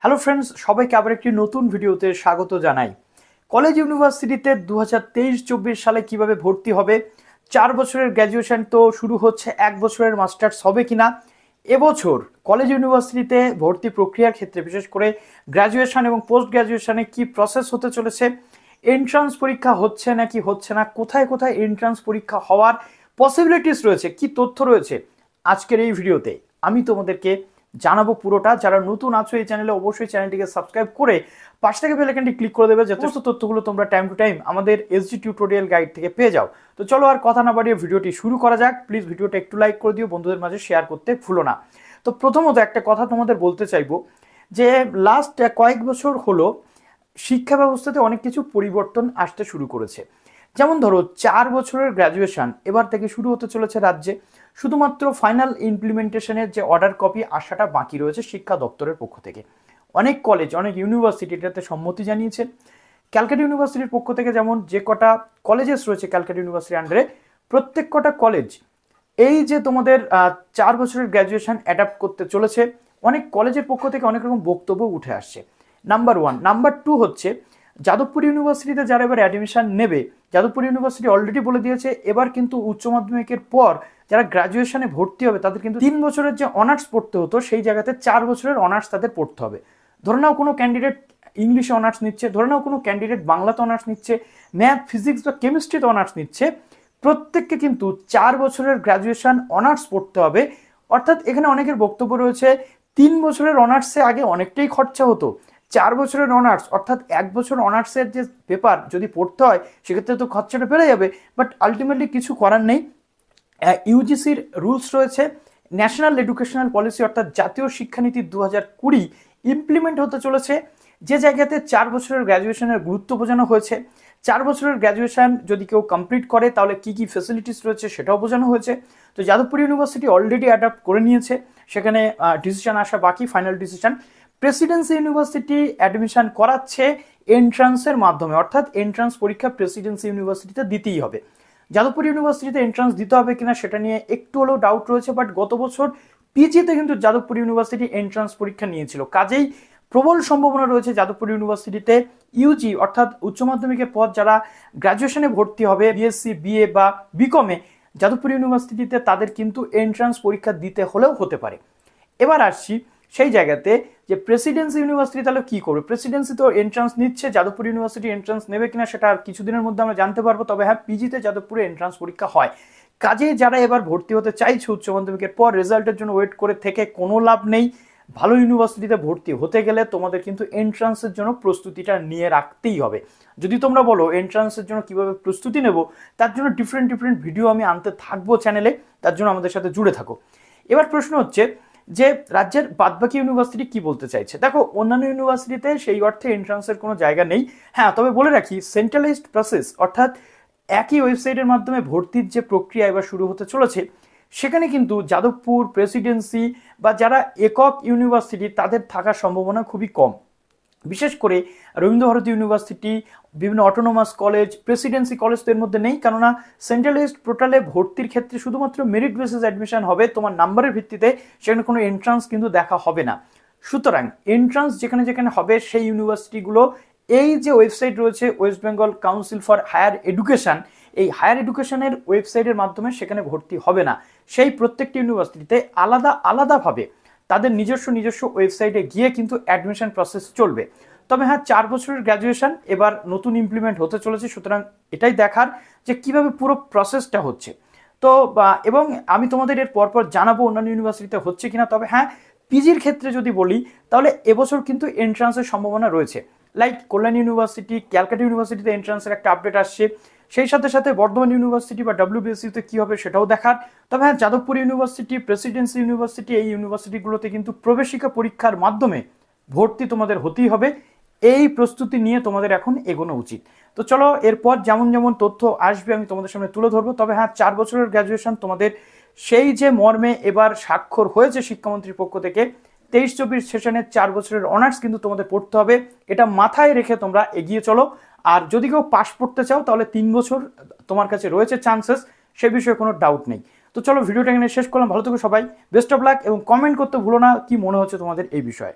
Hello friends, সবাইকে আবার একটি নতুন ভিডিওতে স্বাগত জানাই। কলেজ ইউনিভার্সিটিতে 2023-24 সালে কিভাবে ভর্তি হবে, 4 বছরের গ্র্যাজুয়েশন তো শুরু হচ্ছে, 1 বছরের মাস্টার্স হবে কিনা, এবছর কলেজ ইউনিভার্সিটিতে ভর্তি প্রক্রিয়ার ক্ষেত্রে বিশেষ করে গ্র্যাজুয়েশন এবং পোস্ট গ্র্যাজুয়েশনে কি প্রসেস হতে চলেছে, এন্ট্রান্স পরীক্ষা হচ্ছে নাকি হচ্ছে না, কোথায় কোথায় এন্ট্রান্স পরীক্ষা হওয়ার পসিবিলিটিস রয়েছে, কি তথ্য রয়েছে, আজকের এই ভিডিওতে আমি তোমাদেরকে জানাবো পুরোটা। যারা নতুন আছো এই চ্যানেলে অবশ্যই চ্যানেলটিকে সাবস্ক্রাইব করে পাশ থেকে বেল আইকনটি ক্লিক করে দেবে, যাতে সমস্ত তথ্যগুলো তোমরা টাইম টু টাইম আমাদের এসজি টিউটোরিয়াল গাইড থেকে পেয়ে যাও। তো চলো আর কথা না বাড়িয়ে ভিডিওটি শুরু করা যাক। প্লিজ ভিডিওটা একটু লাইক করে দিও, বন্ধুদের মাঝে শেয়ার করতে ভুলো না। তো প্রথমত একটা কথা তোমাদের বলতে চাইবো যে লাস্ট কয়েক বছর হলো শিক্ষা ব্যবস্থাতে অনেক কিছু পরিবর্তন আসতে শুরু করেছে। যেমন ধরো 4 বছরের গ্র্যাজুয়েশন এবার থেকে শুরু হতে চলেছে রাজ্যে। শুধুমাত্র ফাইনাল ইমপ্লিমেন্টেশনের যে অর্ডার কপি আসাটা বাকি রয়েছে শিক্ষা দপ্তরের পক্ষ থেকে। অনেক কলেজ, অনেক ইউনিভার্সিটি এটাতে সম্মতি জানিয়েছে। ক্যালকাটা ইউনিভার্সিটির পক্ষ থেকে যেমন যে কটা কলেজেস রয়েছে ক্যালকাটা ইউনিভার্সিটির আন্ডারে, প্রত্যেক কটা কলেজ এই যে তোমাদের 4 বছরের গ্র্যাজুয়েশন অ্যাডাপ্ট করতে চলেছে, অনেক কলেজের পক্ষ থেকে অনেক রকম বক্তব্য উঠে আসছে। নাম্বার 1। নাম্বার 2 হচ্ছে যাদবপুর ইউনিভার্সিটিতে যারা এবার অ্যাডমিশন নেবে, যাদবপুর ইউনিভার্সিটি অলরেডি বলে দিয়েছে এবার কিন্তু উচ্চ মাধ্যমিকের পর যারা গ্র্যাজুয়েশনে ভর্তি হবে তাদের কিন্তু 3 বছরের যে অনার্স পড়তে হতো সেই জায়গাতে 4 বছরের অনার্স তাদের পড়তে হবে। ধরে নাও কোনো ক্যান্ডিডেট ইংলিশে অনার্স নিচ্ছে, ধরে নাও কোনো ক্যান্ডিডেট বাংলাতে অনার্স নিচ্ছে, ম্যাথ, ফিজিক্স বা কেমিস্ট্রিতে অনার্স নিচ্ছে, প্রত্যেককে কিন্তু 4 বছরের গ্র্যাজুয়েশন অনার্স পড়তে হবে। অর্থাৎ এখানে অনেকের বক্তব্য রয়েছে 3 বছরের অনার্সে আগে অনেকটাই খরচা হতো, 4 বছরের অনার্স অর্থাৎ 1 বছর অনার্সের যে পেপার যদি পড়তে হয় সেক্ষেত্রে তো খরচাটা বেড়ে যাবে। বাট আলটিমেটলি কিছু করার নেই। ইউজিসির রুলস রয়েছে, ন্যাশনাল এডুকেশনাল পলিসি অর্থাৎ জাতীয় শিক্ষানীতি 2020 ইমপ্লিমেন্ট হতে চলেছে, যে জায়গাতে 4 বছরের গ্র্যাজুয়েশনের গুরুত্ব বোঝানো হয়েছে। 4 বছরের গ্র্যাজুয়েশন যদি কেউ কমপ্লিট করে তাহলে কি কি ফেসিলিটিস রয়েছে সেটাও বোঝানো হয়েছে। তো যাদবপুর ইউনিভার্সিটি অলরেডি অ্যাডাপ্ট করে নিয়েছে, সেখানে ডিসিশন আসা বাকি, final decision. Presidency university admission করাচ্ছে এন্ট্রান্সের মাধ্যমে, অর্থাৎ এন্ট্রান্স পরীক্ষা প্রেসিডেন্সি ইউনিভার্সিটিতে দিতেই হবে। যাদবপুর ইউনিভার্সিটিতে এন্ট্রান্স দিতে হবে কিনা সেটা নিয়ে একটু হলেও ডাউট রয়েছে, বাট গত বছর পিজিতে কিন্তু যাদবপুর ইউনিভার্সিটি এন্ট্রান্স পরীক্ষা নিয়েছিল, কাজেই প্রবল সম্ভাবনা রয়েছে যাদবপুর ইউনিভার্সিটিতে ইউজি অর্থাৎ উচ্চ মাধ্যমিকের পর যারা গ্র্যাজুয়েশনে ভর্তি হবে, বিএসসি, বিএ বা বিকমে, যাদবপুর ইউনিভার্সিটিতে তাদের কিন্তু এন্ট্রান্স পরীক্ষা দিতে হলেও হতে পারে। এবার আসছি সেই জায়গাতে যে প্রেসিডেন্সি ইউনিভার্সিটি তাহলে কি করবে। প্রেসিডেন্সি তো এন্ট্রান্স নিচ্ছে, যাদবপুর ইউনিভার্সিটি এন্ট্রান্স নেবে কিনা সেটা আর কিছুদিনের মধ্যে আমরা জানতে পারবো। তবে হ্যাঁ, পিজিতে যাদবপুরে এন্ট্রান্স পরীক্ষা হয়, কাজে যারা এবার ভর্তি হতে চাইছে উচ্চ মাধ্যমিকের পর, রেজাল্টের জন্য ওয়েট করে থেকে কোনো লাভ নেই। ভালো ইউনিভার্সিটিতে ভর্তি হতে গেলে তোমাদের কিন্তু এন্ট্রান্সের জন্য প্রস্তুতিটা নিয়ে রাখতেই হবে। যদি তোমরা বলো এন্ট্রান্সের জন্য কিভাবে প্রস্তুতি নেব, তার জন্য ডিফারেন্ট ভিডিও আমি আনতে থাকবো চ্যানেলে, তার জন্য আমাদের সাথে জুড়ে থাকো। এবার প্রশ্ন হচ্ছে যে রাজ্যের বাদবাকি ইউনিভার্সিটি কি বলতে চাইছে। দেখো, অন্যান্য ইউনিভার্সিটিতে সেই অর্থে এন্ট্রান্সের কোনো জায়গা নেই। হ্যাঁ, তবে বলে রাখি সেন্ট্রালাইজড প্রসেস অর্থাৎ একই ওয়েবসাইটের মাধ্যমে ভর্তির যে প্রক্রিয়া এবার শুরু হতে চলেছে, সেখানে কিন্তু যাদবপুর, প্রেসিডেন্সি বা যারা একক ইউনিভার্সিটি তাদের থাকার সম্ভাবনা খুবই কম। বিশেষ করে রবীন্দ্রভারতী ইউনিভার্সিটি, বিভিন্ন অটোনোমাস কলেজ, প্রেসিডেন্সি কলেজদের মধ্যে নেই, কেননা সেন্ট্রালাইজড পোর্টালে ভর্তির ক্ষেত্রে শুধুমাত্র মেরিট বেসিস অ্যাডমিশন হবে, তোমার নাম্বারের ভিত্তিতে, সেখানে কোনো এন্ট্রান্স কিন্তু দেখা হবে না। সুতরাং এন্ট্রান্স যেখানে যেখানে হবে সেই ইউনিভার্সিটিগুলো এই যে ওয়েবসাইট রয়েছে West Bengal council for higher education, এই হায়ার এডুকেশনের ওয়েবসাইটের মাধ্যমে সেখানে ভর্তি হবে না। সেই প্রত্যেকটি ইউনিভার্সিটিতে আলাদা আলাদাভাবে তাদের নিজস্ব ওয়েবসাইটে গিয়ে কিন্তু অ্যাডমিশন প্রসেস চলবে। তবে হ্যাঁ, 4 বছরের গ্র্যাজুয়েশন এবার নতুন ইমপ্লিমেন্ট হতে চলেছে, সুতরাং এটাই দেখার যে কিভাবে পুরো প্রসেসটা হচ্ছে। তো এবং আমি তোমাদের এর পরপর জানাবো অন্যান্য ইউনিভার্সিটিতে হচ্ছে কিনা। তবে হ্যাঁ, পিজির ক্ষেত্রে যদি বলি তাহলে এবছর কিন্তু এন্ট্রান্সের সম্ভাবনা রয়েছে। লাইক কল্যাণী ইউনিভার্সিটি, ক্যালকাটা ইউনিভার্সিটিতে এন্ট্রান্সের একটা আপডেট আসছে, সেই সাথে সাথে বর্ধমান ইউনিভার্সিটি বা ডব্লিউবিএসসিতে কি হবে সেটাও দেখার। তবে হ্যাঁ, যাদবপুর ইউনিভার্সিটি, প্রেসিডেন্সি ইউনিভার্সিটি, এই ইউনিভার্সিটিগুলোতে কিন্তু প্রবেশিকা পরীক্ষার মাধ্যমে ভর্তি তোমাদের হতেই হবে। এই প্রস্তুতি নিয়ে তোমাদের এখন এগোনো উচিত। তো চলো, এরপর যেমন যেমন তথ্য আসবে আমি তোমাদের সামনে তুলে ধরবো। তবে হ্যাঁ, 4 বছরের গ্র্যাজুয়েশন তোমাদের সেই যে মর্মে এবার স্বাক্ষর হয়েছে শিক্ষামন্ত্রীর পক্ষ থেকে, 23-24 সেশনের 4 বছরের অনার্স কিন্তু তোমাদের পড়তে হবে, এটা মাথায় রেখে তোমরা এগিয়ে চলো। আর যদি কেউ পাস পড়তে চাও তাহলে 3 বছর তোমার কাছে রয়েছে চান্সেস, সে বিষয়ে কোনো ডাউট নেই। তো চলো, ভিডিওটা এখানে শেষ করলাম। ভালো থেকো সবাই, বেস্ট অফ লাক, এবং কমেন্ট করতে ভুলো না কি মনে হচ্ছে তোমাদের এই বিষয়ে।